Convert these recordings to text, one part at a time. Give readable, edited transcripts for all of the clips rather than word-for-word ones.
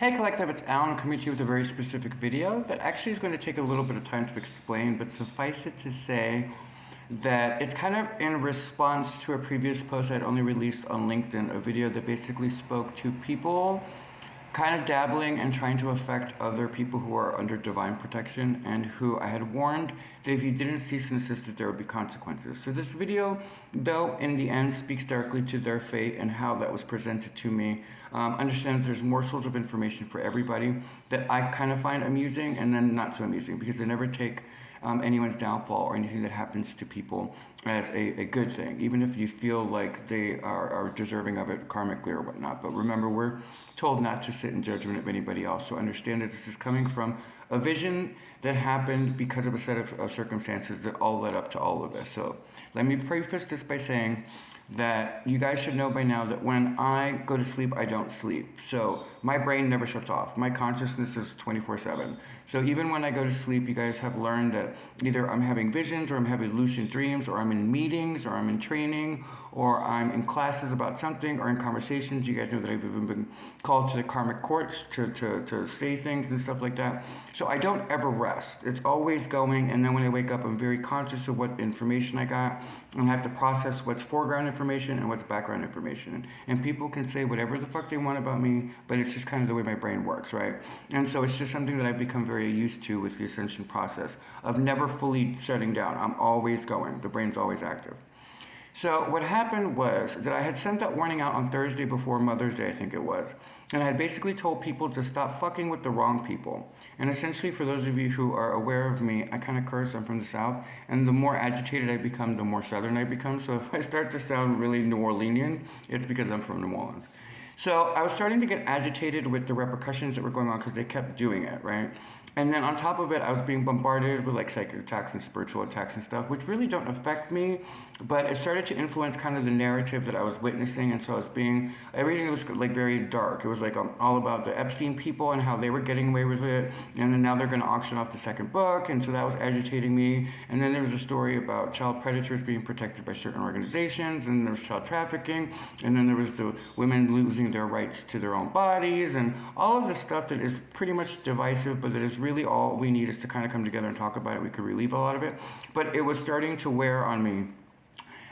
Hey Collective, it's Alan coming to you with a very specific video that actually is going to take a little bit of time to explain, but suffice it to say that it's kind of in response to a previous post I'd only released on LinkedIn, a video that basically spoke to people kind of dabbling and trying to affect other people who are under divine protection, and who I had warned that if you didn't cease and desist that there would be consequences. So this video, though, in the end speaks directly to their fate and how that was presented to me. Understand that there's morsels of information for everybody that I kind of find amusing and then not so amusing, because they never take anyone's downfall or anything that happens to people as a good thing, even if you feel like they are deserving of it karmically or whatnot. But remember, we're told not to sit in judgment of anybody else. So understand that this is coming from a vision that happened because of a set of circumstances that all led up to all of this. So let me preface this by saying that you guys should know by now that when I go to sleep, I don't sleep. So my brain never shuts off. My consciousness is 24/7. So even when I go to sleep, you guys have learned that either I'm having visions, or I'm having lucid dreams, or I'm in meetings, or I'm in training, or I'm in classes about something, or in conversations. You guys know that I've even been called to the karmic courts to say things and stuff like that. So I don't ever rest. It's always going, and then when I wake up, I'm very conscious of what information I got, and I have to process what's foreground information and what's background information. And people can say whatever the fuck they want about me, but it's just kind of the way my brain works, right? And so it's just something that I've become very used to with the ascension process of never fully shutting down. I'm always going. The brain's always active. So what happened was that I had sent that warning out on Thursday before Mother's Day, I think it was. And I had basically told people to stop fucking with the wrong people. And essentially, for those of you who are aware of me, I kind of curse. I'm from the South. And the more agitated I become, the more Southern I become. So if I start to sound really New Orleanian, it's because I'm from New Orleans. So I was starting to get agitated with the repercussions that were going on because they kept doing it, right? And then on top of it, I was being bombarded with like psychic attacks and spiritual attacks and stuff, which really don't affect me, but it started to influence kind of the narrative that I was witnessing. And so I was everything was like very dark. It was like all about the Epstein people and how they were getting away with it. And then now they're going to auction off the second book. And so that was agitating me. And then there was a story about child predators being protected by certain organizations. And there was child trafficking. And then there was the women losing their rights to their own bodies. And all of this stuff that is pretty much divisive, but that is really all we need is to kind of come together and talk about it. We could relieve a lot of it, but it was starting to wear on me.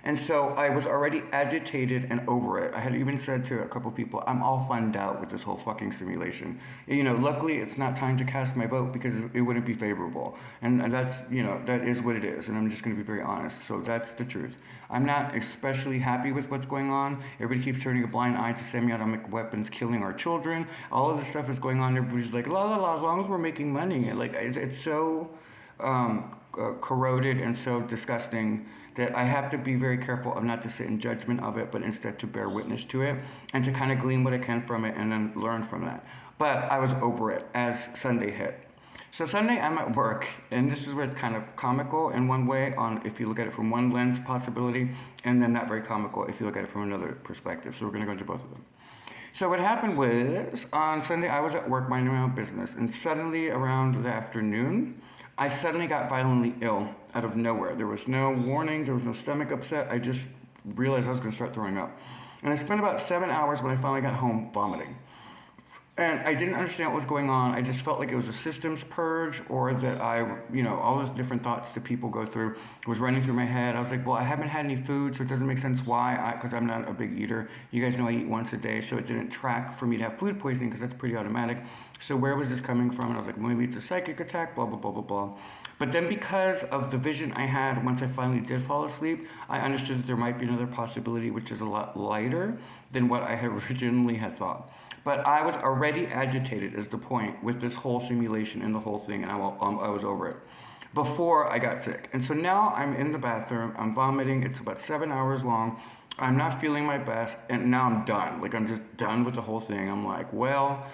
And so I was already agitated and over it. I had even said to a couple people, I'm all funned out with this whole fucking simulation. You know, luckily it's not time to cast my vote because it wouldn't be favorable. And that's, you know, that is what it is. And I'm just going to be very honest. So that's the truth. I'm not especially happy with what's going on. Everybody keeps turning a blind eye to semi-automatic weapons killing our children. All of this stuff is going on. Everybody's like, la la la, as long as we're making money. Like, it's so corroded and so disgusting that I have to be very careful of not to sit in judgment of it, but instead to bear witness to it and to kind of glean what I can from it and then learn from that. But I was over it as Sunday hit. So Sunday I'm at work, and this is where it's kind of comical in one way, on if you look at it from one lens possibility, and then not very comical if you look at it from another perspective. So we're going to go into both of them. So what happened was, on Sunday I was at work minding my own business, and suddenly around the afternoon, I suddenly got violently ill out of nowhere. There was no warning. There was no stomach upset. I just realized I was going to start throwing up. And I spent about 7 hours when I finally got home vomiting. And I didn't understand what was going on. I just felt like it was a systems purge, or that all those different thoughts that people go through was running through my head. I was like, well, I haven't had any food, so it doesn't make sense why, because I'm not a big eater. You guys know I eat once a day, so it didn't track for me to have food poisoning because that's pretty automatic. So where was this coming from? And I was like, well, maybe it's a psychic attack, blah, blah, blah, blah, blah. But then because of the vision I had once I finally did fall asleep, I understood that there might be another possibility, which is a lot lighter than what I had originally had thought. But I was already agitated is the point with this whole simulation and the whole thing, and I was over it before I got sick. And so now I'm in the bathroom, I'm vomiting, it's about 7 hours long, I'm not feeling my best, and now I'm done. Like, I'm just done with the whole thing. I'm like, well,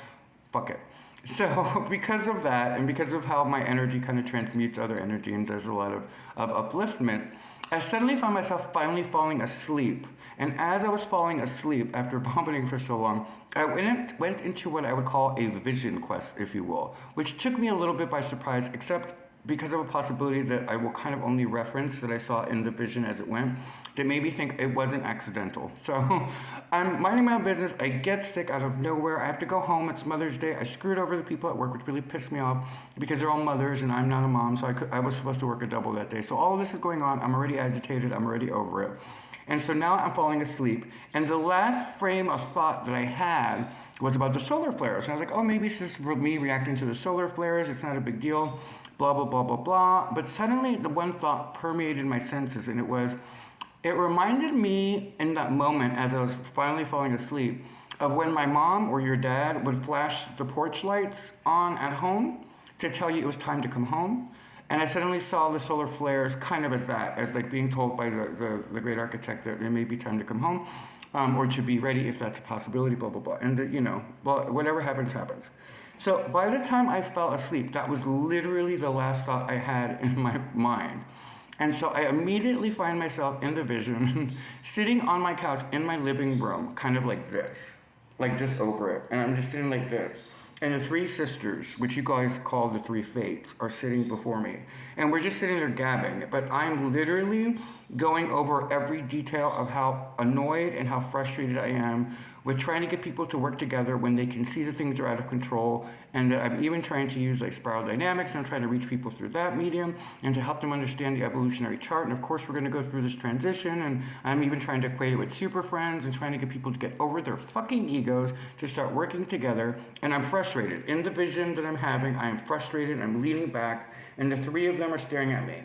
fuck it. So because of that, and because of how my energy kind of transmutes other energy and does a lot of upliftment, I suddenly found myself finally falling asleep. And as I was falling asleep after vomiting for so long, I went into what I would call a vision quest, if you will, which took me a little bit by surprise, except because of a possibility that I will kind of only reference that I saw in the vision as it went, that made me think it wasn't accidental. So I'm minding my own business. I get sick out of nowhere. I have to go home. It's Mother's Day. I screwed over the people at work, which really pissed me off because they're all mothers and I'm not a mom. So I was supposed to work a double that day. So all of this is going on. I'm already agitated. I'm already over it. And so now I'm falling asleep. And the last frame of thought that I had was about the solar flares. And I was like, oh, maybe it's just me reacting to the solar flares. It's not a big deal. Blah, blah, blah, blah, blah. But suddenly the one thought permeated my senses, and it reminded me in that moment as I was finally falling asleep of when my mom or your dad would flash the porch lights on at home to tell you it was time to come home. And I suddenly saw the solar flares kind of as that, as like being told by the great architect that it may be time to come home, or to be ready if that's a possibility, blah, blah, blah. And, well, whatever happens, happens. So by the time I fell asleep, that was literally the last thought I had in my mind. And so I immediately find myself in the vision, sitting on my couch in my living room, kind of like this, like just over it. And I'm just sitting like this. And the three sisters, which you guys call the three fates, are sitting before me. And we're just sitting there gabbing. But I'm literally going over every detail of how annoyed and how frustrated I am with trying to get people to work together when they can see that things are out of control. And I'm even trying to use like spiral dynamics, and I'm trying to reach people through that medium and to help them understand the evolutionary chart. And of course, we're going to go through this transition. And I'm even trying to equate it with super friends and trying to get people to get over their fucking egos to start working together. And I'm frustrated. In the vision that I'm having, I am frustrated. I'm leaning back, and the three of them are staring at me.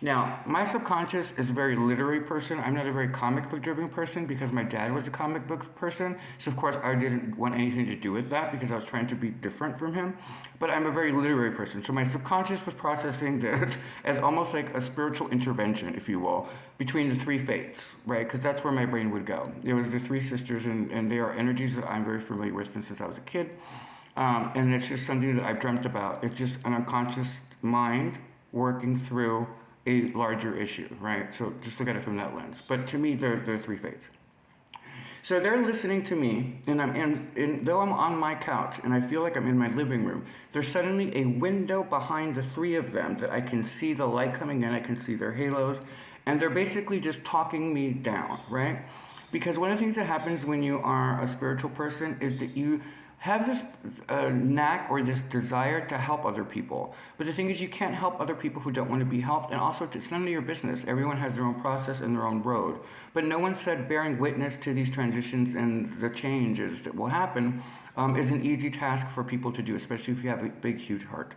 Now, my subconscious is a very literary person. I'm not a very comic book driven person because my dad was a comic book person. So, of course, I didn't want anything to do with that because I was trying to be different from him. But I'm a very literary person. So my subconscious was processing this as almost like a spiritual intervention, if you will, between the three fates, right? Because that's where my brain would go. It was the three sisters, and they are energies that I'm very familiar with since I was a kid. And it's just something that I've dreamt about. It's just an unconscious mind working through a larger issue, right? So just look at it from that lens. But to me, they're three fates. So they're listening to me, and though I'm on my couch and I feel like I'm in my living room, there's suddenly a window behind the three of them that I can see the light coming in, I can see their halos, and they're basically just talking me down, right? Because one of the things that happens when you are a spiritual person is that you have this knack or this desire to help other people. But the thing is, you can't help other people who don't want to be helped, and also it's none of your business. Everyone has their own process and their own road. But no one said bearing witness to these transitions and the changes that will happen is an easy task for people to do, especially if you have a big, huge heart.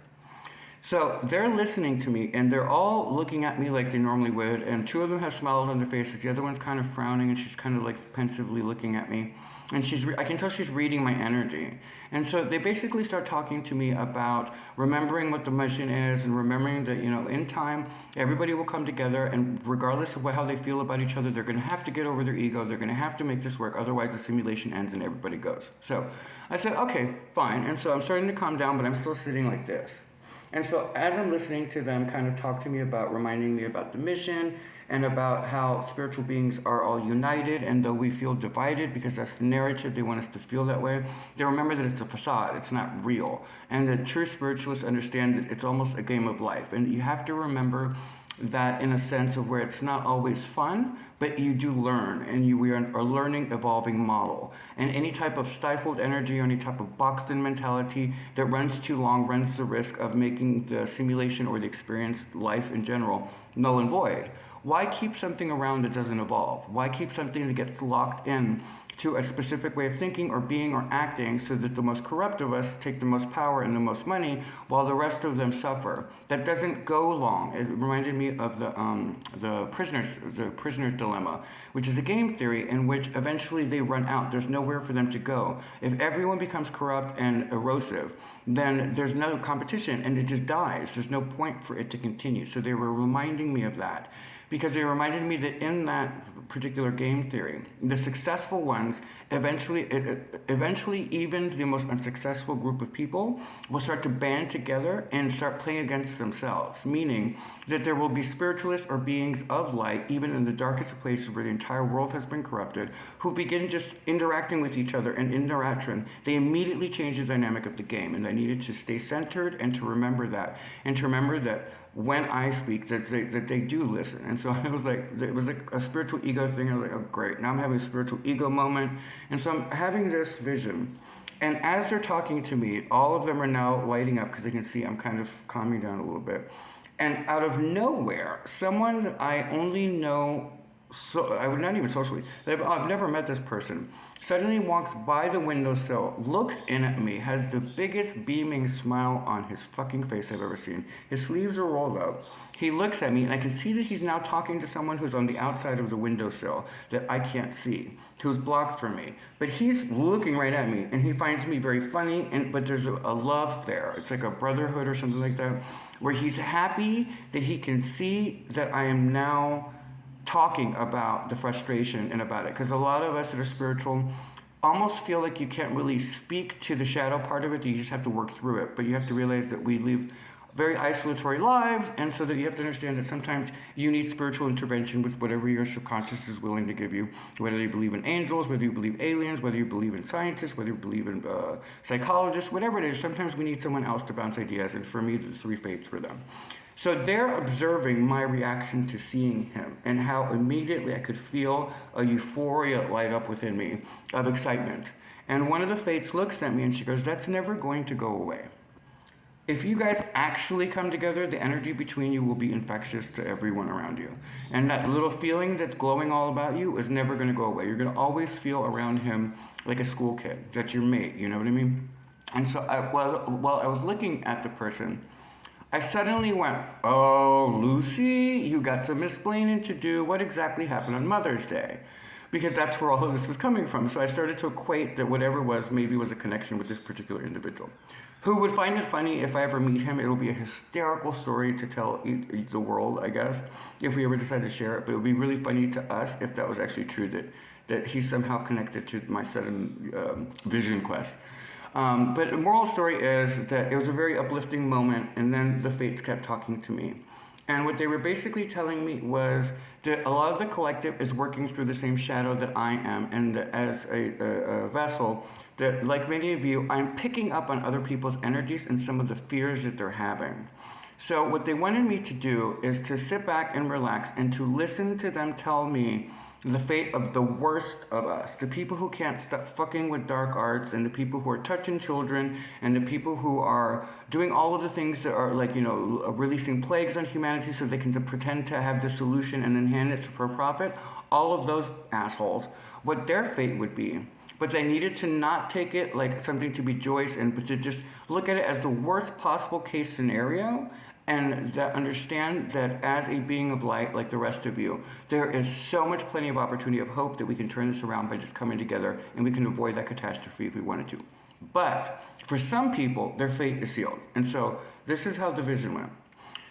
So they're listening to me, and they're all looking at me like they normally would, and two of them have smiles on their faces. The other one's kind of frowning, and she's kind of like pensively looking at me. And I can tell she's reading my energy. And so they basically start talking to me about remembering what the mission is and remembering that, in time, everybody will come together, and regardless of how they feel about each other, they're going to have to get over their ego. They're going to have to make this work. Otherwise, the simulation ends and everybody goes. So I said, okay, fine. And so I'm starting to calm down, but I'm still sitting like this. And so as I'm listening to them kind of talk to me about reminding me about the mission and about how spiritual beings are all united, and though we feel divided because that's the narrative, they want us to feel that way, they remember that it's a facade, it's not real. And the true spiritualists understand that it's almost a game of life. And you have to remember that in a sense of where it's not always fun, but you do learn, and we are a learning, evolving model. And any type of stifled energy or any type of boxed-in mentality that runs too long runs the risk of making the simulation or the experience, life in general, null and void. Why keep something around that doesn't evolve? Why keep something that gets locked in to a specific way of thinking or being or acting so that the most corrupt of us take the most power and the most money while the rest of them suffer? That doesn't go long. It reminded me of the prisoner's dilemma, which is a game theory in which eventually they run out. There's nowhere for them to go. If everyone becomes corrupt and erosive, then there's no competition and it just dies. There's no point for it to continue. So they were reminding me of that, because they reminded me that in that particular game theory, the successful ones programs, eventually even the most unsuccessful group of people will start to band together and start playing against themselves, meaning that there will be spiritualists or beings of light, even in the darkest of places where the entire world has been corrupted, who begin just interacting with each other, and interaction, they immediately change the dynamic of the game. And I needed to stay centered and to remember that, and to remember that when I speak, that they do listen. And so it was like a spiritual ego thing. I was like, oh great, now I'm having a spiritual ego moment. And so I'm having this vision. And as they're talking to me, all of them are now lighting up because they can see I'm kind of calming down a little bit. And out of nowhere, someone that I only know, so I would not even socially, I've never met this person, suddenly walks by the windowsill, looks in at me, has the biggest beaming smile on his fucking face I've ever seen. His sleeves are rolled up. He looks at me, and I can see that he's now talking to someone who's on the outside of the windowsill that I can't see, who's blocked from me. But he's looking right at me, and he finds me very funny, but there's a love there. It's like a brotherhood or something like that, where he's happy that he can see that I am now talking about the frustration and about it. Because a lot of us that are spiritual almost feel like you can't really speak to the shadow part of it, you just have to work through it. But you have to realize that we live very isolatory lives, and so that you have to understand that sometimes you need spiritual intervention with whatever your subconscious is willing to give you, whether you believe in angels, whether you believe aliens, whether you believe in scientists, whether you believe in psychologists, whatever it is. Sometimes we need someone else to bounce ideas, and for me, the three fates were them. So they're observing my reaction to seeing him, and how immediately I could feel a euphoria light up within me of excitement. And one of the fates looks at me and she goes, "That's never going to go away. If you guys actually come together, the energy between you will be infectious to everyone around you. And that little feeling that's glowing all about you is never going to go away. You're going to always feel around him like a school kid. That's your mate, you know what I mean?" And so while I was looking at the person, I suddenly went, "Oh, Lucy, you got some explaining to do. What exactly happened on Mother's Day?" Because that's where all of this was coming from. So I started to equate that whatever was maybe was a connection with this particular individual, who would find it funny if I ever meet him. It'll be a hysterical story to tell the world, I guess, if we ever decide to share it. But it would be really funny to us if that was actually true, that he's somehow connected to my sudden vision quest. But the moral story is that it was a very uplifting moment, and then the fates kept talking to me. And what they were basically telling me was that a lot of the collective is working through the same shadow that I am, and that as a vessel, that like many of you, I'm picking up on other people's energies and some of the fears that they're having. So what they wanted me to do is to sit back and relax and to listen to them tell me the fate of the worst of us, the people who can't stop fucking with dark arts, and the people who are touching children, and the people who are doing all of the things that are like, releasing plagues on humanity so they can pretend to have the solution and then hand it for profit. All of those assholes, what their fate would be. But they needed to not take it like something to be joyous in, but to just look at it as the worst possible case scenario, and that understand that as a being of light, like the rest of you, there is so much plenty of opportunity of hope that we can turn this around by just coming together, and we can avoid that catastrophe if we wanted to. But for some people, their fate is sealed. And so this is how the vision went.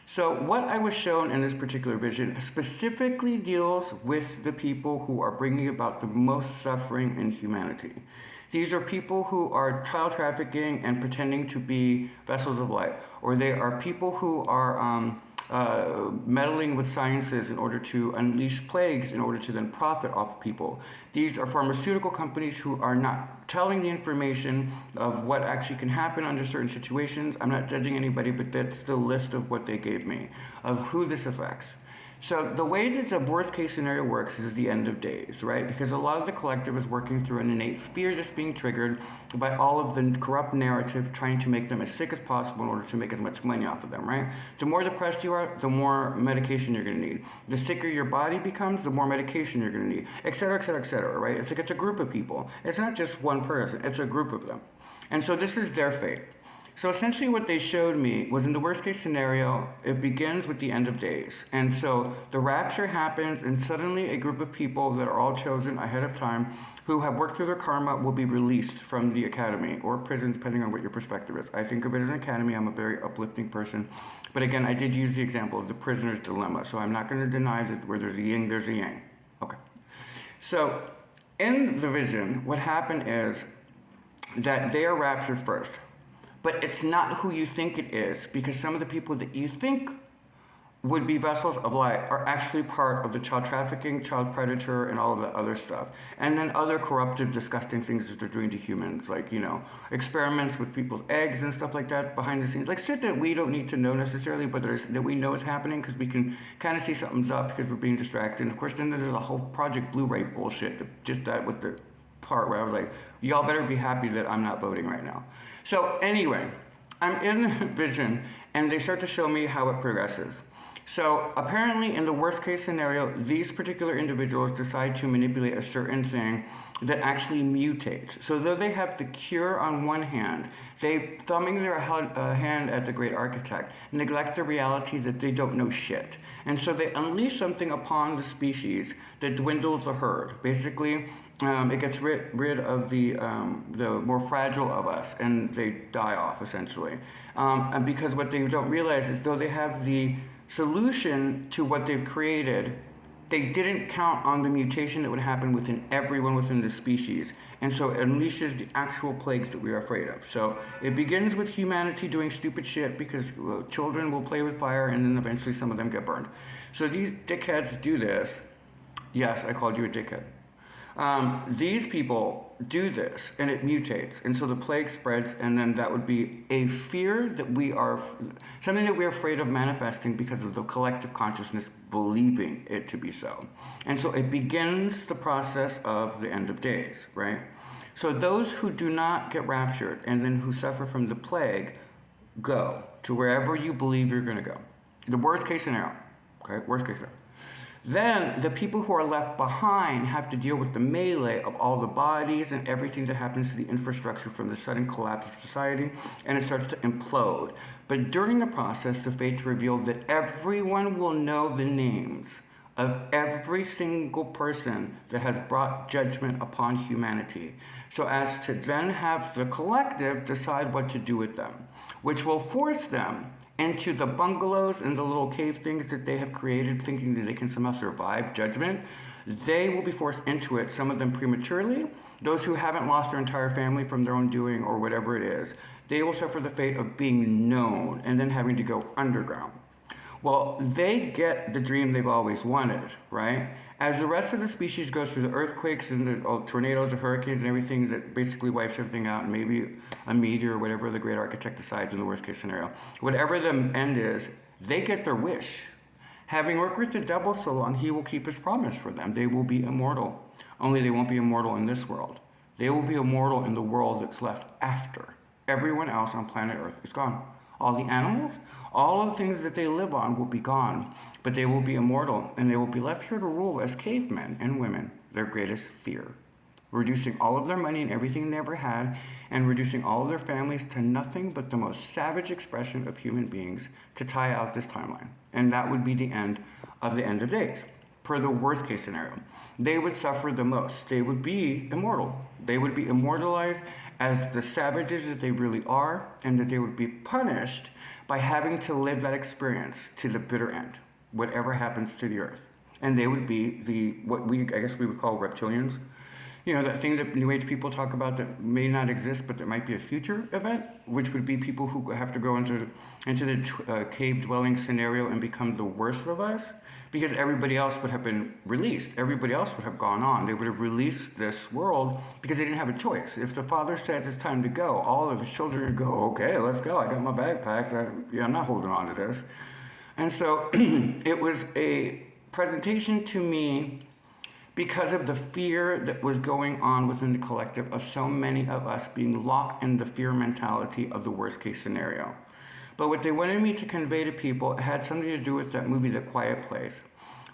So what I was shown in this particular vision specifically deals with the people who are bringing about the most suffering in humanity. These are people who are child trafficking and pretending to be vessels of light, or they are people who are meddling with sciences in order to unleash plagues in order to then profit off people. These are pharmaceutical companies who are not telling the information of what actually can happen under certain situations. I'm not judging anybody, but that's the list of what they gave me, of who this affects. So the way that the worst case scenario works is the end of days, right? Because a lot of the collective is working through an innate fear that's being triggered by all of the corrupt narrative trying to make them as sick as possible in order to make as much money off of them, right? The more depressed you are, the more medication you're going to need. The sicker your body becomes, the more medication you're going to need, et cetera, et cetera, et cetera, right? It's like it's a group of people. It's not just one person. It's a group of them. And so this is their fate. So essentially what they showed me was in the worst case scenario, it begins with the end of days. And so the rapture happens, and suddenly a group of people that are all chosen ahead of time who have worked through their karma will be released from the academy or prison, depending on what your perspective is. I think of it as an academy. I'm a very uplifting person. But again, I did use the example of the prisoner's dilemma. So I'm not going to deny that where there's a yin, there's a yang. Okay. So In the vision, what happened is that they are raptured first. But it's not who you think it is, because some of the people that you think would be vessels of light are actually part of the child trafficking, child predator, and all of the other stuff. And then other corruptive, disgusting things that they're doing to humans, like, experiments with people's eggs and stuff like that behind the scenes. Like shit that we don't need to know necessarily, but that we know is happening because we can kind of see something's up because we're being distracted. And of course, then there's a whole Project Blu-ray bullshit, just that with the part where I was like, y'all better be happy that I'm not voting right now. So anyway, I'm in the vision and they start to show me how it progresses. So apparently in the worst case scenario, these particular individuals decide to manipulate a certain thing that actually mutates. So though they have the cure on one hand, they, thumbing their hand at the great architect, neglect the reality that they don't know shit. And so they unleash something upon the species that dwindles the herd. Basically, it gets rid of the more fragile of us, and they die off, essentially. And because what they don't realize is though they have the solution to what they've created, they didn't count on the mutation that would happen within everyone within the species. And so it unleashes the actual plagues that we are afraid of. So it begins with humanity doing stupid shit because children will play with fire and then eventually some of them get burned. So these dickheads do this. Yes, I called you a dickhead. These people do this and it mutates, and so the plague spreads, and then that would be a fear that something that we're afraid of manifesting because of the collective consciousness believing it to be so. And so it begins the process of the end of days, right? So those who do not get raptured and then who suffer from the plague go to wherever you believe you're going to go. The worst case scenario, okay? Worst case scenario. Then the people who are left behind have to deal with the melee of all the bodies and everything that happens to the infrastructure from the sudden collapse of society, and it starts to implode. But during the process, the fates reveal that everyone will know the names of every single person that has brought judgment upon humanity, so as to then have the collective decide what to do with them, which will force them into the bungalows and the little cave things that they have created, thinking that they can somehow survive judgment. They will be forced into it, some of them prematurely. Those who haven't lost their entire family from their own doing or whatever it is, they will suffer the fate of being known and then having to go underground. Well, they get the dream they've always wanted, right? As the rest of the species goes through the earthquakes and the tornadoes, the hurricanes, and everything that basically wipes everything out, and maybe a meteor or whatever the great architect decides in the worst case scenario, whatever the end is, they get their wish. Having worked with the devil so long, he will keep his promise for them. They will be immortal. Only they won't be immortal in this world. They will be immortal in the world that's left after. Everyone else on planet Earth is gone. All the animals, all of the things that they live on will be gone, but they will be immortal, and they will be left here to rule as cavemen and women, their greatest fear, reducing all of their money and everything they ever had, and reducing all of their families to nothing but the most savage expression of human beings to tie out this timeline. And that would be the end of days, per the worst case scenario. They would suffer the most. They would be immortal. They would be immortalized as the savages that they really are, and that they would be punished by having to live that experience to the bitter end, whatever happens to the earth. And they would be what we would call reptilians. That thing that New Age people talk about that may not exist, but there might be a future event, which would be people who have to go into the cave dwelling scenario and become the worst of us, because everybody else would have been released. Everybody else would have gone on. They would have released this world because they didn't have a choice. If the father says it's time to go, all of his children would go, okay, let's go. I got my bag packed. I'm not holding on to this. And so it was a presentation to me because of the fear that was going on within the collective of so many of us being locked in the fear mentality of the worst case scenario. But what they wanted me to convey to people had something to do with that movie, The Quiet Place,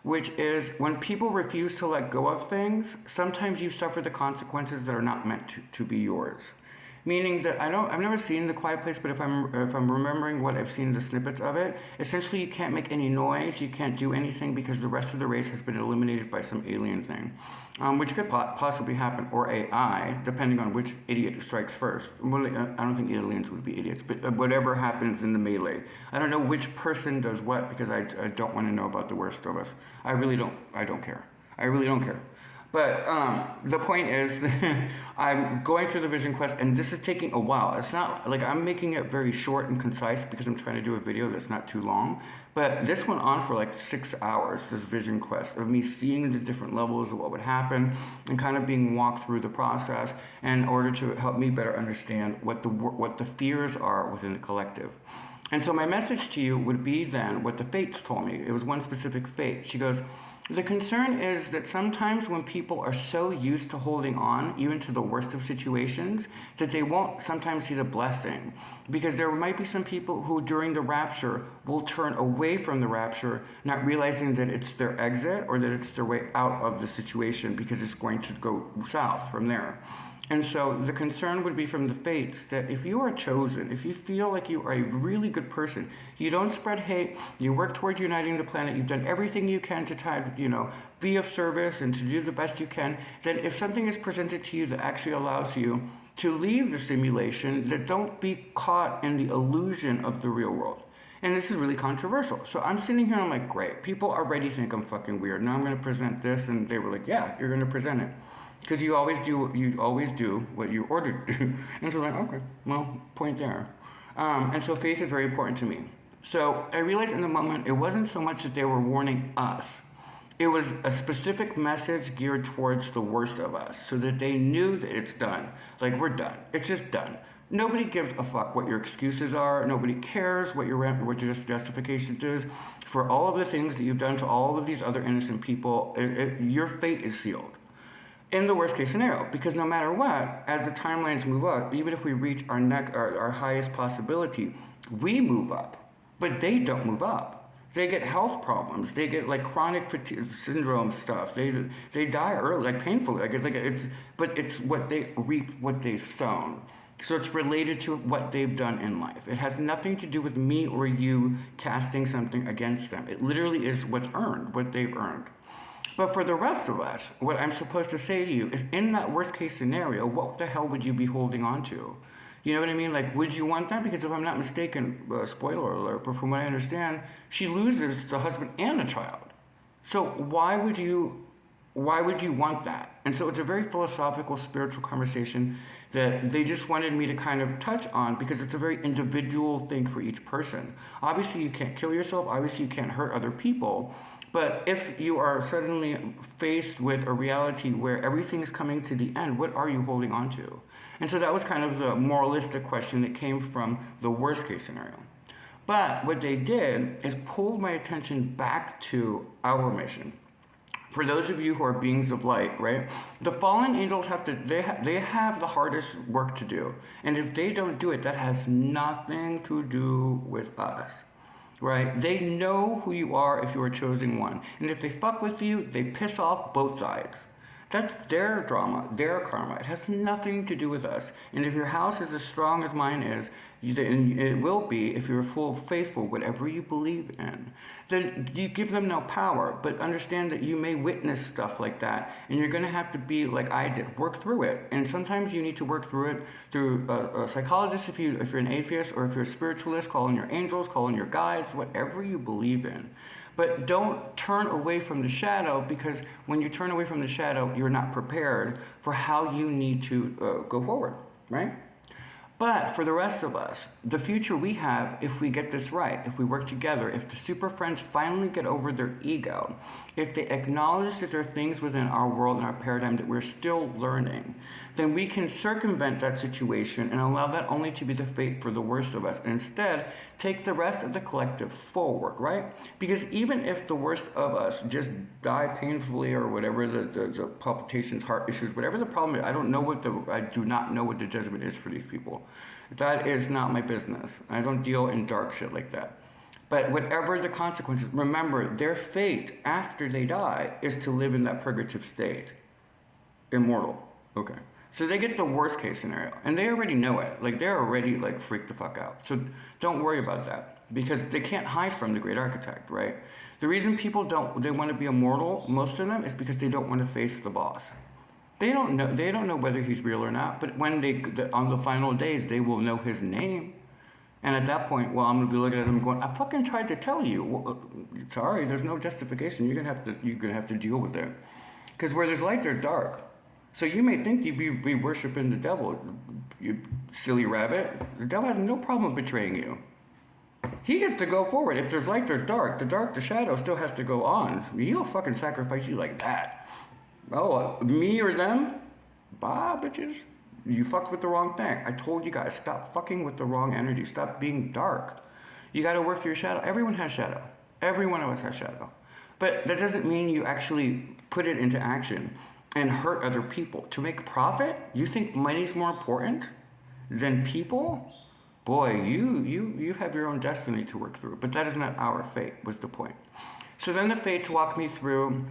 which is when people refuse to let go of things, sometimes you suffer the consequences that are not meant to be yours. Meaning that I've never seen The Quiet Place, but if I'm remembering what I've seen, the snippets of it, essentially you can't make any noise, you can't do anything because the rest of the race has been eliminated by some alien thing, which could possibly happen, or AI, depending on which idiot strikes first. Well, I don't think aliens would be idiots, but whatever happens in the melee. I don't know which person does what because I don't want to know about the worst of us. I don't care. I really don't care. But the point is, I'm going through the vision quest, and this is taking a while. It's not like I'm making it very short and concise because I'm trying to do a video that's not too long. But this went on for like 6 hours, this vision quest, of me seeing the different levels of what would happen and kind of being walked through the process in order to help me better understand what the fears are within the collective. And so my message to you would be then what the fates told me. It was one specific fate. She goes, the concern is that sometimes when people are so used to holding on, even to the worst of situations, that they won't sometimes see the blessing. Because there might be some people who during the rapture will turn away from the rapture, not realizing that it's their exit or that it's their way out of the situation because it's going to go south from there. And so the concern would be from the fates that if you are chosen, if you feel like you are a really good person, you don't spread hate, you work toward uniting the planet, you've done everything you can to try to, be of service and to do the best you can, then if something is presented to you that actually allows you to leave the simulation, that don't be caught in the illusion of the real world. And this is really controversial. So I'm sitting here and I'm like, great, people already think I'm fucking weird. Now I'm going to present this. And they were like, yeah, you're going to present it. Because you always do what you ordered to do. And so I'm like, okay, well, point there. And so faith is very important to me. So I realized in the moment, it wasn't so much that they were warning us. It was a specific message geared towards the worst of us so that they knew that it's done. Like, we're done. It's just done. Nobody gives a fuck what your excuses are. Nobody cares what your justification is for all of the things that you've done to all of these other innocent people. Your fate is sealed. In the worst case scenario, because no matter what, as the timelines move up, even if we reach our highest possibility, we move up, but they don't move up. They get health problems. They get like chronic fatigue syndrome stuff. They die early, like painfully. But it's what they reap, what they sown. So it's related to what they've done in life. It has nothing to do with me or you casting something against them. It literally is what's earned, what they've earned. But for the rest of us, what I'm supposed to say to you is, in that worst case scenario, what the hell would you be holding on to? You know what I mean? Like, would you want that? Because if I'm not mistaken, spoiler alert, but from what I understand, she loses the husband and the child. So why would you want that? And so it's a very philosophical, spiritual conversation that they just wanted me to kind of touch on because it's a very individual thing for each person. Obviously, you can't kill yourself. Obviously, you can't hurt other people. But if you are suddenly faced with a reality where everything is coming to the end, what are you holding on to? And so that was kind of the moralistic question that came from the worst case scenario. But what they did is pulled my attention back to our mission. For those of you who are beings of light, right? The fallen angels they have the hardest work to do. And if they don't do it, that has nothing to do with us. Right? They know who you are if you are chosen one. And if they fuck with you, they piss off both sides. That's their drama, their karma. It has nothing to do with us. And if your house is as strong as mine is, it will be if you're full faithful, whatever you believe in. Then you give them no power, but understand that you may witness stuff like that, and you're going to have to be like I did, work through it. And sometimes you need to work through it through a psychologist if you're an atheist, or if you're a spiritualist, call in your angels, call in your guides, whatever you believe in. But don't turn away from the shadow, because when you turn away from the shadow, you're not prepared for how you need to go forward, right? But for the rest of us, the future we have, if we get this right, if we work together, if the super friends finally get over their ego, if they acknowledge that there are things within our world and our paradigm that we're still learning, then we can circumvent that situation and allow that only to be the fate for the worst of us, and instead take the rest of the collective forward, right? Because even if the worst of us just die painfully, or whatever the palpitations, heart issues, whatever the problem is, I do not know what the judgment is for these people. That is not my business. I don't deal in dark shit like that. But whatever the consequences, remember, their fate after they die is to live in that purgative state. Immortal. Okay. So they get the worst case scenario. And they already know it. Like, they're already, like, freaked the fuck out. So don't worry about that. Because they can't hide from the great architect, right? The reason people they want to be immortal, most of them, is because they don't want to face the boss. They don't know whether he's real or not. But when on the final days, they will know his name. And at that point, well, I'm going to be looking at them going, I fucking tried to tell you. Well, sorry, there's no justification. You're gonna have to deal with it. Because where there's light, there's dark. So you may think you'd be worshiping the devil, you silly rabbit. The devil has no problem betraying you. He gets to go forward. If there's light, there's dark. The shadow still has to go on. He'll fucking sacrifice you like that. Oh, me or them? Bye, bitches. You fucked with the wrong thing. I told you guys, stop fucking with the wrong energy. Stop being dark. You got to work through your shadow. Everyone has shadow. Every one of us has shadow. But that doesn't mean you actually put it into action and hurt other people. To make profit? You think money's more important than people? Boy, you have your own destiny to work through. But that is not our fate, was the point. So then the fates walk me through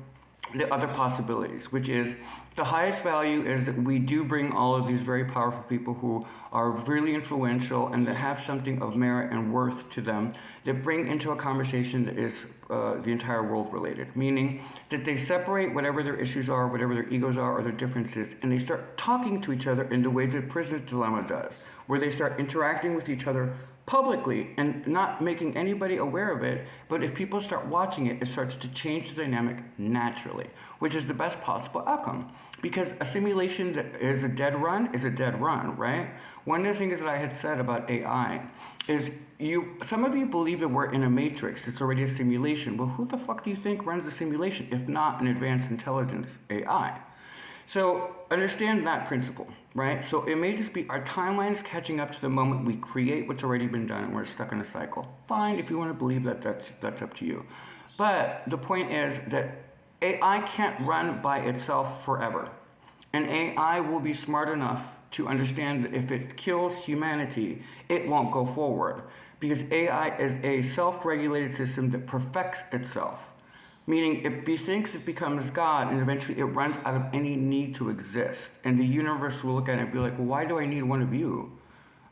the other possibilities, which is the highest value is that we do bring all of these very powerful people who are really influential and that have something of merit and worth to them, that bring into a conversation that is the entire world related, meaning that they separate whatever their issues are, whatever their egos are, or their differences, and they start talking to each other in the way that Prisoner's Dilemma does, where they start interacting with each other publicly and not making anybody aware of it, but if people start watching it, it starts to change the dynamic naturally, which is the best possible outcome. Because a simulation that is a dead run is a dead run, right? One of the things that I had said about AI is some of you believe that we're in a matrix, it's already a simulation. Well, who the fuck do you think runs the simulation if not an advanced intelligence AI? So understand that principle, right? So it may just be our timelines catching up to the moment we create what's already been done and we're stuck in a cycle. Fine, if you want to believe that, that's up to you. But the point is that AI can't run by itself forever. And AI will be smart enough to understand that if it kills humanity, it won't go forward. Because AI is a self-regulated system that perfects itself. Meaning it thinks it becomes God and eventually it runs out of any need to exist. And the universe will look at it and be like, well, why do I need one of you?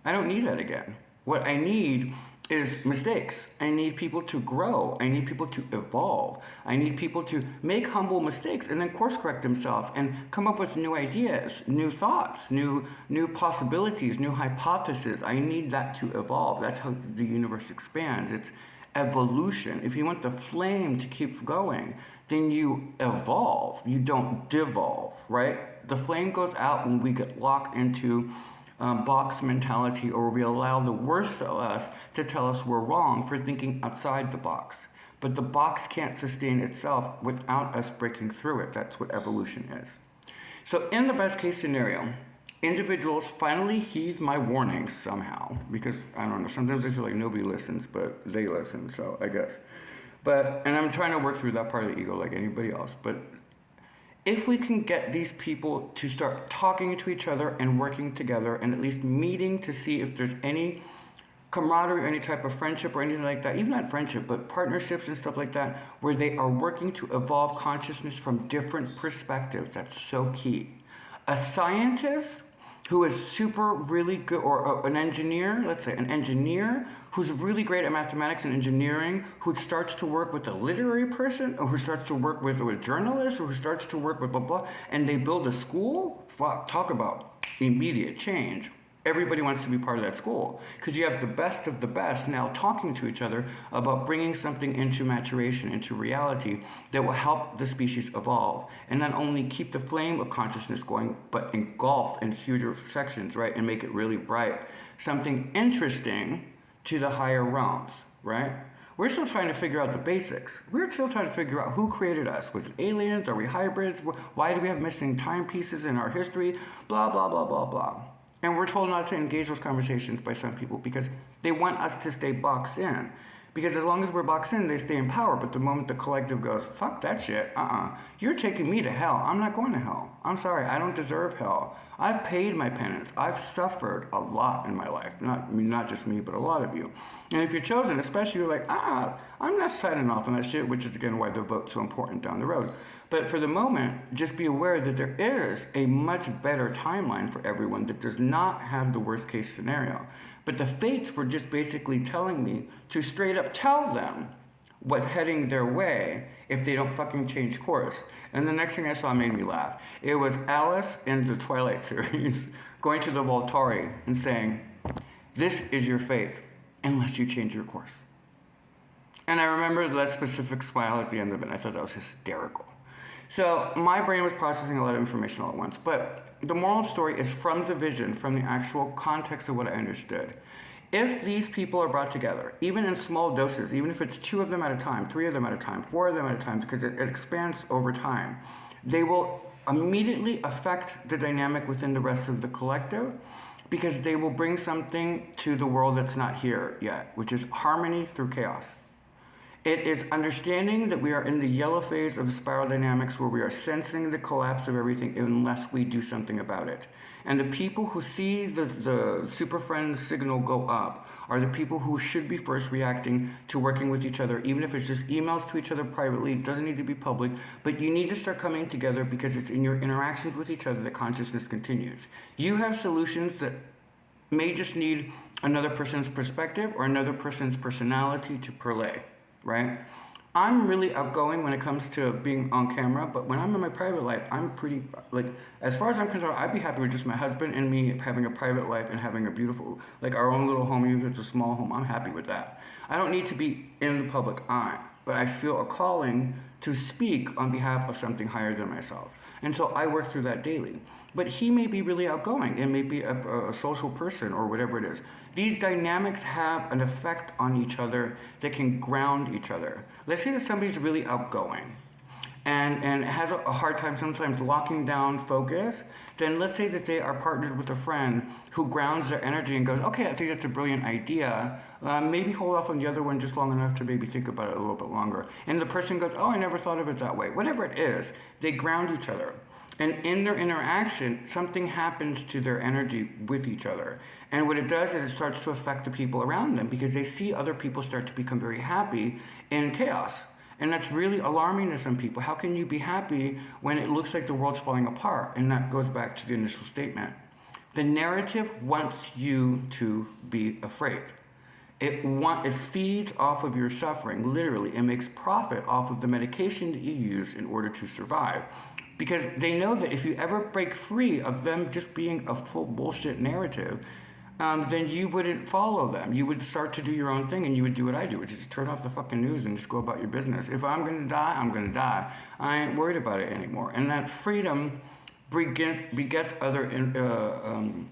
I don't need that again. What I need is mistakes. I need people to grow. I need people to evolve. I need people to make humble mistakes and then course correct themselves and come up with new ideas, new thoughts, new possibilities, new hypotheses. I need that to evolve. That's how the universe expands. It's evolution. If you want the flame to keep going, then you evolve. You don't devolve, right? The flame goes out when we get locked into box mentality, or we allow the worst of us to tell us we're wrong for thinking outside the box. But the box can't sustain itself without us breaking through it. That's what evolution is. So in the best case scenario, individuals finally heed my warnings somehow, because I don't know, sometimes I feel like nobody listens, but they listen, so I guess. And I'm trying to work through that part of the ego like anybody else, but if we can get these people to start talking to each other and working together and at least meeting to see if there's any camaraderie or any type of friendship or anything like that, even not friendship, but partnerships and stuff like that, where they are working to evolve consciousness from different perspectives, that's so key. A scientist who is super really good, or an engineer, let's say an engineer who's really great at mathematics and engineering, who starts to work with a literary person, or who starts to work with a journalist, or who starts to work with blah, blah, and they build a school, fuck, talk about immediate change. Everybody wants to be part of that school because you have the best of the best now talking to each other about bringing something into maturation, into reality that will help the species evolve and not only keep the flame of consciousness going, but engulf in huger sections, right, and make it really bright. Something interesting to the higher realms, right? We're still trying to figure out the basics. We're still trying to figure out who created us. Was it aliens? Are we hybrids? Why do we have missing timepieces in our history? Blah, blah, blah, blah, blah. And we're told not to engage those conversations by some people because they want us to stay boxed in. Because as long as we're boxed in, they stay in power. But the moment the collective goes, fuck that shit, you're taking me to hell. I'm not going to hell. I'm sorry, I don't deserve hell. I've paid my penance. I've suffered a lot in my life. Not just me, but a lot of you. And if you're chosen, especially you're like, I'm not signing off on that shit, which is again why the vote's so important down the road. But for the moment, just be aware that there is a much better timeline for everyone that does not have the worst case scenario. But the fates were just basically telling me to straight up tell them what's heading their way if they don't fucking change course. And the next thing I saw made me laugh. It was Alice in the Twilight series going to the Volturi and saying, this is your fate unless you change your course. And I remember that specific smile at the end of it. I thought that was hysterical. So my brain was processing a lot of information all at once. But the moral story is from the vision, from the actual context of what I understood. If these people are brought together, even in small doses, even if it's 2 of them at a time, 3 of them at a time, 4 of them at a time, because it expands over time, they will immediately affect the dynamic within the rest of the collective, because they will bring something to the world that's not here yet, which is harmony through chaos. It is understanding that we are in the yellow phase of the spiral dynamics where we are sensing the collapse of everything unless we do something about it. And the people who see the Super Friends signal go up are the people who should be first reacting to working with each other, even if it's just emails to each other privately. It doesn't need to be public, but you need to start coming together because it's in your interactions with each other that consciousness continues. You have solutions that may just need another person's perspective or another person's personality to parlay. Right? I'm really outgoing when it comes to being on camera, but when I'm in my private life, I'm pretty, like, as far as I'm concerned, I'd be happy with just my husband and me having a private life and having a beautiful, like our own little home, even if it's a small home. I'm happy with that. I don't need to be in the public eye, but I feel a calling to speak on behalf of something higher than myself. And so I work through that daily. But he may be really outgoing and may be a social person or whatever it is. These dynamics have an effect on each other that can ground each other. Let's say that somebody's really outgoing and has a hard time sometimes locking down focus. Then let's say that they are partnered with a friend who grounds their energy and goes, okay, I think that's a brilliant idea. Maybe hold off on the other one just long enough to maybe think about it a little bit longer. And the person goes, oh, I never thought of it that way. Whatever it is, they ground each other. And in their interaction, something happens to their energy with each other. And what it does is it starts to affect the people around them because they see other people start to become very happy in chaos. And that's really alarming to some people. How can you be happy when it looks like the world's falling apart? And that goes back to the initial statement. The narrative wants you to be afraid. It feeds off of your suffering, literally. It makes profit off of the medication that you use in order to survive. Because they know that if you ever break free of them just being a full bullshit narrative, then you wouldn't follow them. You would start to do your own thing and you would do what I do, which is turn off the fucking news and just go about your business. If I'm going to die, I'm going to die. I ain't worried about it anymore. And that freedom begets other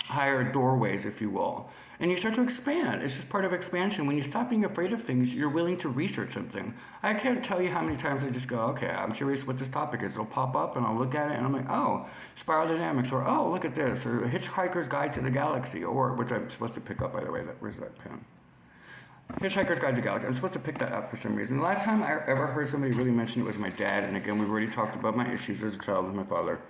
higher doorways, if you will. And you start to expand. It's just part of expansion. When you stop being afraid of things, you're willing to research something. I can't tell you how many times I just go, okay, I'm curious what this topic is. It'll pop up and I'll look at it and I'm like, oh, spiral dynamics, or oh, look at this, or Hitchhiker's Guide to the Galaxy, or which I'm supposed to pick up, by the way. Where's that pen? Hitchhiker's Guide to the Galaxy. I'm supposed to pick that up for some reason. The last time I ever heard somebody really mention it was my dad. And again, we've already talked about my issues as a child with my father,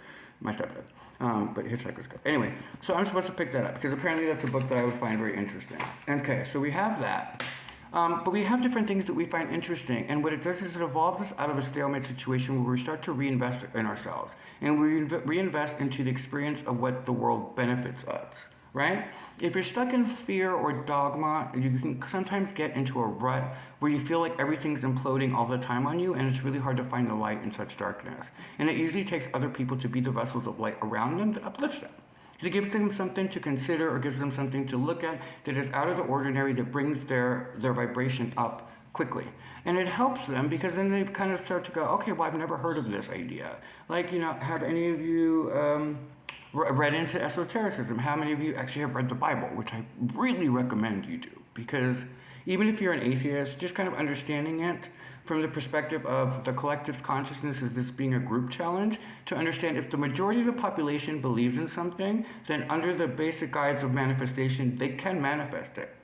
my stepdad. But Hitchhiker's Guide. Anyway, so I'm supposed to pick that up because apparently that's a book that I would find very interesting. Okay, so we have that. But we have different things that we find interesting. And what it does is it evolves us out of a stalemate situation where we start to reinvest in ourselves. And we reinvest into the experience of what the world benefits us. Right? If you're stuck in fear or dogma, you can sometimes get into a rut where you feel like everything's imploding all the time on you, and it's really hard to find the light in such darkness. And it usually takes other people to be the vessels of light around them that uplifts them. To give them something to consider or gives them something to look at that is out of the ordinary, that brings their vibration up quickly. And it helps them because then they kind of start to go, okay, well, I've never heard of this idea. Like, have any of you read into esotericism? How many of you actually have read the Bible, which I really recommend you do, because even if you're an atheist, just kind of understanding it from the perspective of the collective's consciousness as this being a group challenge, to understand if the majority of the population believes in something, then under the basic guides of manifestation, they can manifest it.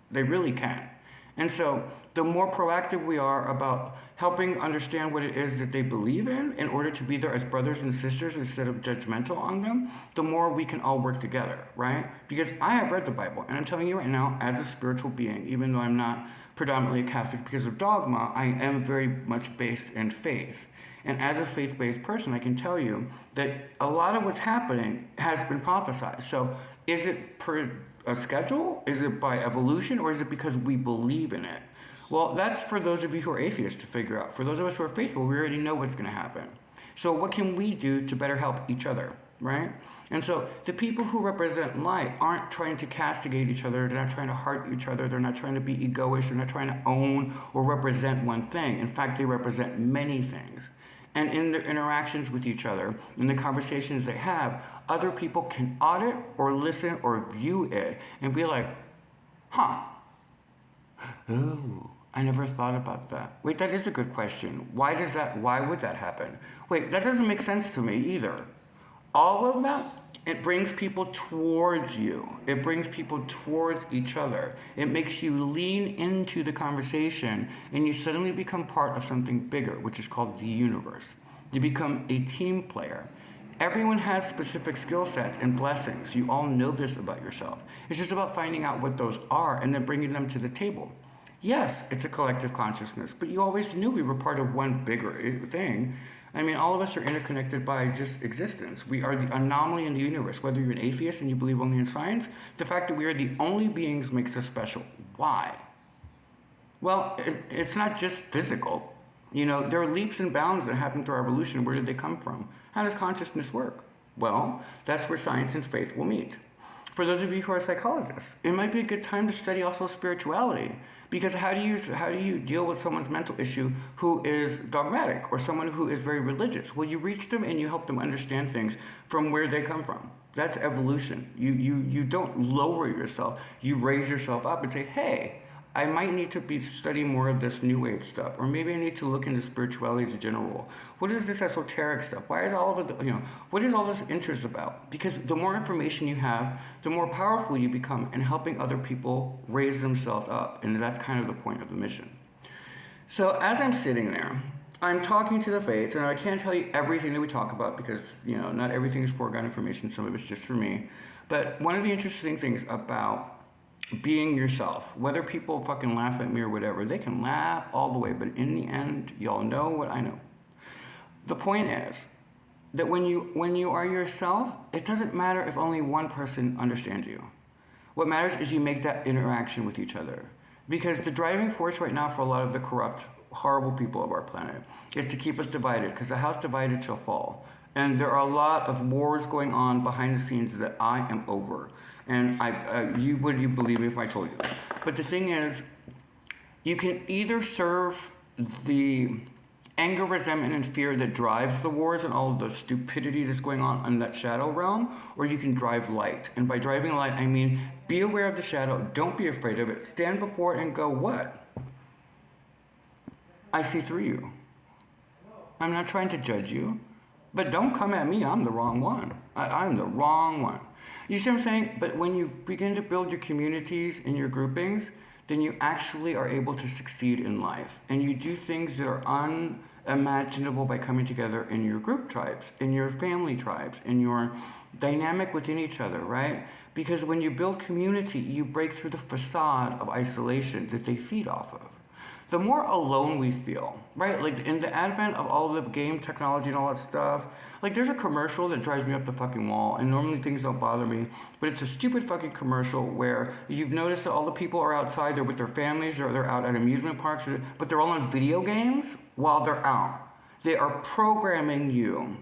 They really can. And so the more proactive we are about helping understand what it is that they believe in order to be there as brothers and sisters instead of judgmental on them, the more we can all work together, right? Because I have read the Bible, and I'm telling you right now, as a spiritual being, even though I'm not predominantly a Catholic because of dogma, I am very much based in faith. And as a faith-based person, I can tell you that a lot of what's happening has been prophesied. So is it per a schedule? Is it by evolution? Or is it because we believe in it? Well, that's for those of you who are atheists to figure out. For those of us who are faithful, we already know what's going to happen. So what can we do to better help each other, right? And so the people who represent light aren't trying to castigate each other. They're not trying to hurt each other. They're not trying to be egoish. They're not trying to own or represent one thing. In fact, they represent many things. And in their interactions with each other, in the conversations they have, other people can audit or listen or view it and be like, huh, oh, I never thought about that. Wait, that is a good question. Why would that happen? Wait, that doesn't make sense to me either. All of that, it brings people towards you. It brings people towards each other. It makes you lean into the conversation and you suddenly become part of something bigger, which is called the universe. You become a team player. Everyone has specific skill sets and blessings. You all know this about yourself. It's just about finding out what those are and then bringing them to the table. Yes, it's a collective consciousness, but you always knew we were part of one bigger thing. I mean, all of us are interconnected by just existence. We are the anomaly in the universe. Whether you're an atheist and you believe only in science, the fact that we are the only beings makes us special. Why? Well, it's not just physical. You know, there are leaps and bounds that happen through our evolution. Where did they come from? How does consciousness work? Well, that's where science and faith will meet. For those of you who are psychologists, it might be a good time to study also spirituality. Because how do you deal with someone's mental issue who is dogmatic or someone who is very religious? Well, you reach them and you help them understand things from where they come from. That's evolution. You don't lower yourself. You raise yourself up and say, hey, I might need to be studying more of this new age stuff, or maybe I need to look into spirituality as a general. What is this esoteric stuff? Why is all of it, what is all this interest about? Because the more information you have, the more powerful you become in helping other people raise themselves up. And that's kind of the point of the mission. So as I'm sitting there, I'm talking to the fates, and I can't tell you everything that we talk about because, not everything is foregone information. Some of it's just for me. But one of the interesting things about being yourself, whether people fucking laugh at me or whatever, they can laugh all the way, but in the end, y'all know what I know. The point is that when you are yourself, it doesn't matter if only one person understands you. What matters is you make that interaction with each other. Because the driving force right now for a lot of the corrupt, horrible people of our planet is to keep us divided, because the house divided shall fall. And there are a lot of wars going on behind the scenes that I am over. And you wouldn't believe me if I told you that. But the thing is, you can either serve the anger, resentment, and fear that drives the wars and all of the stupidity that's going on in that shadow realm, or you can drive light. And by driving light, I mean be aware of the shadow, don't be afraid of it, stand before it and go, what? I see through you. I'm not trying to judge you, but don't come at me, I'm the wrong one. I'm the wrong one. You see what I'm saying? But when you begin to build your communities and your groupings, then you actually are able to succeed in life. And you do things that are unimaginable by coming together in your group tribes, in your family tribes, in your dynamic within each other, right? Because when you build community, you break through the facade of isolation that they feed off of. The more alone we feel, right? Like in the advent of all the game technology and all that stuff, like there's a commercial that drives me up the fucking wall, and normally things don't bother me, but it's a stupid fucking commercial where you've noticed that all the people are outside, they're with their families, or they're out at amusement parks, but they're all on video games while they're out. They are programming you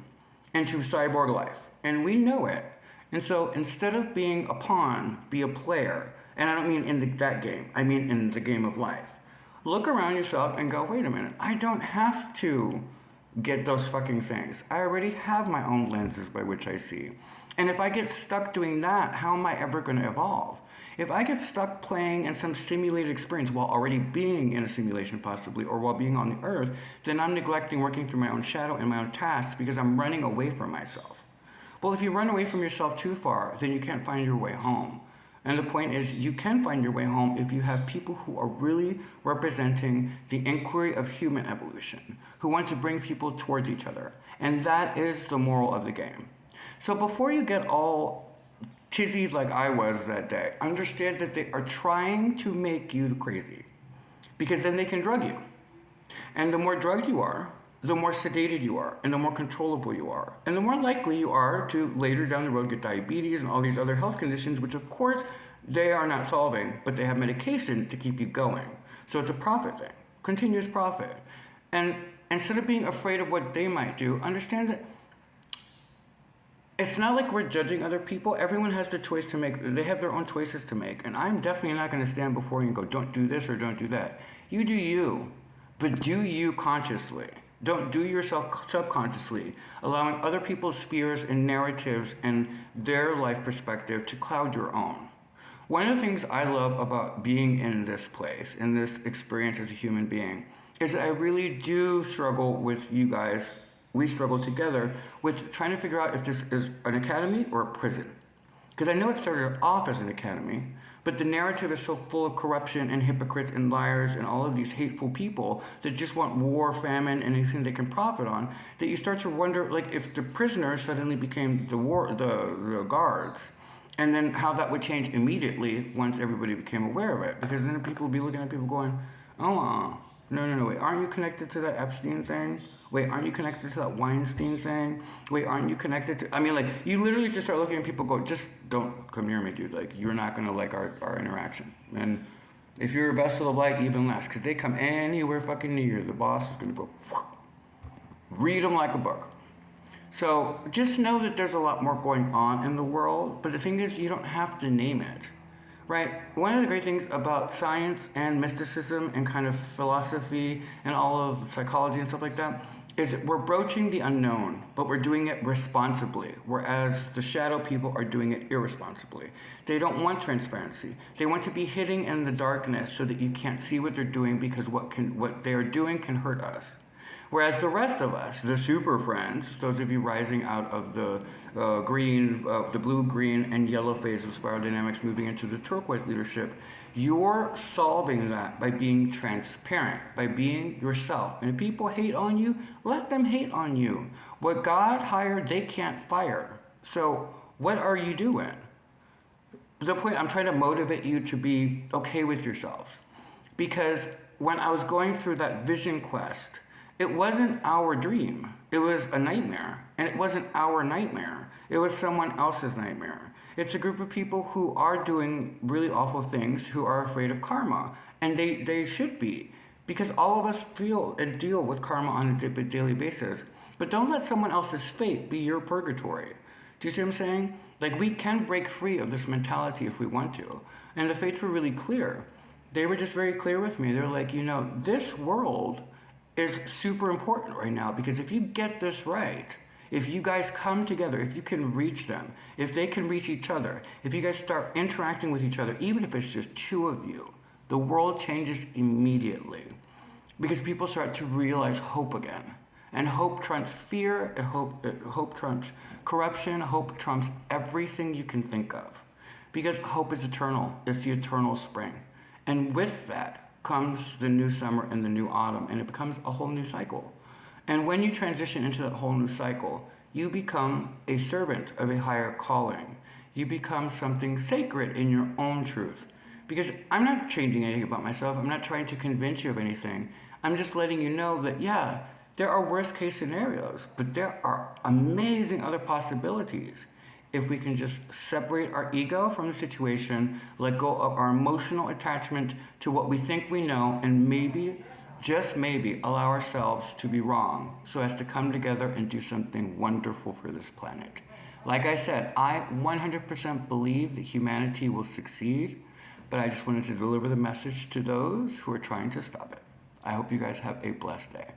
into cyborg life, and we know it. And so instead of being a pawn, be a player. And I don't mean in that game, I mean in the game of life. Look around yourself and go, wait a minute, I don't have to get those fucking things. I already have my own lenses by which I see. And if I get stuck doing that, how am I ever going to evolve? If I get stuck playing in some simulated experience while already being in a simulation possibly, or while being on the earth, then I'm neglecting working through my own shadow and my own tasks because I'm running away from myself. Well, if you run away from yourself too far, then you can't find your way home. And the point is, you can find your way home if you have people who are really representing the inquiry of human evolution, who want to bring people towards each other. And that is the moral of the game. So before you get all tizzied like I was that day, understand that they are trying to make you crazy, because then they can drug you. And the more drugged you are, the more sedated you are, and the more controllable you are. And the more likely you are to later down the road get diabetes and all these other health conditions, which of course they are not solving, but they have medication to keep you going. So it's a profit thing, continuous profit. And instead of being afraid of what they might do, understand that it's not like we're judging other people. Everyone has their choice to make. They have their own choices to make. And I'm definitely not going to stand before you and go, don't do this or don't do that. You do you, but do you consciously. Don't do yourself subconsciously, allowing other people's fears and narratives and their life perspective to cloud your own. One of the things I love about being in this place, in this experience as a human being, is that I really do struggle with you guys. We struggle together with trying to figure out if this is an academy or a prison. Because I know it started off as an academy, but the narrative is so full of corruption and hypocrites and liars and all of these hateful people that just want war, famine, and anything they can profit on, that you start to wonder, like, if the prisoners suddenly became the guards, and then how that would change immediately once everybody became aware of it. Because then people would be looking at people going, oh, no, wait, aren't you connected to that Epstein thing? Wait, aren't you connected to that Weinstein thing? Wait, aren't you connected to... I mean, like, you literally just start looking at people go, just don't come near me, dude. Like, you're not going to like our interaction. And if you're a vessel of light, even less. Because they come anywhere fucking near you. The boss is going to go, read them like a book. So just know that there's a lot more going on in the world. But the thing is, you don't have to name it. Right? One of the great things about science and mysticism and kind of philosophy and all of psychology and stuff like that is that we're broaching the unknown, but we're doing it responsibly, whereas the shadow people are doing it irresponsibly. They don't want transparency. They want to be hidden in the darkness so that you can't see what they're doing, because what they are doing can hurt us. Whereas the rest of us, the super friends, those of you rising out of the the blue, green, and yellow phase of Spiral Dynamics, moving into the turquoise leadership, you're solving that by being transparent, by being yourself. And if people hate on you, let them hate on you. What God hired, they can't fire. So what are you doing? The point, I'm trying to motivate you to be okay with yourselves. Because when I was going through that vision quest, it wasn't our dream. It was a nightmare. And it wasn't our nightmare. It was someone else's nightmare. It's a group of people who are doing really awful things, who are afraid of karma. And they should be. Because all of us feel and deal with karma on a daily basis. But don't let someone else's fate be your purgatory. Do you see what I'm saying? Like, we can break free of this mentality if we want to. And the fates were really clear. They were just very clear with me. They're like, this world is super important right now, because if you get this right, if you guys come together, if you can reach them, if they can reach each other, if you guys start interacting with each other, even if it's just two of you, the world changes immediately, because people start to realize hope again. And hope trumps fear, and hope trumps corruption, hope trumps everything you can think of, because hope is eternal. It's the eternal spring. And with that comes the new summer and the new autumn, and it becomes a whole new cycle. And when you transition into that whole new cycle, you become a servant of a higher calling. You become something sacred in your own truth. Because I'm not changing anything about myself. I'm not trying to convince you of anything. I'm just letting you know that, yeah, there are worst case scenarios, but there are amazing other possibilities. If we can just separate our ego from the situation, let go of our emotional attachment to what we think we know, and maybe, just maybe, allow ourselves to be wrong so as to come together and do something wonderful for this planet. Like I said, I 100% believe that humanity will succeed, but I just wanted to deliver the message to those who are trying to stop it. I hope you guys have a blessed day.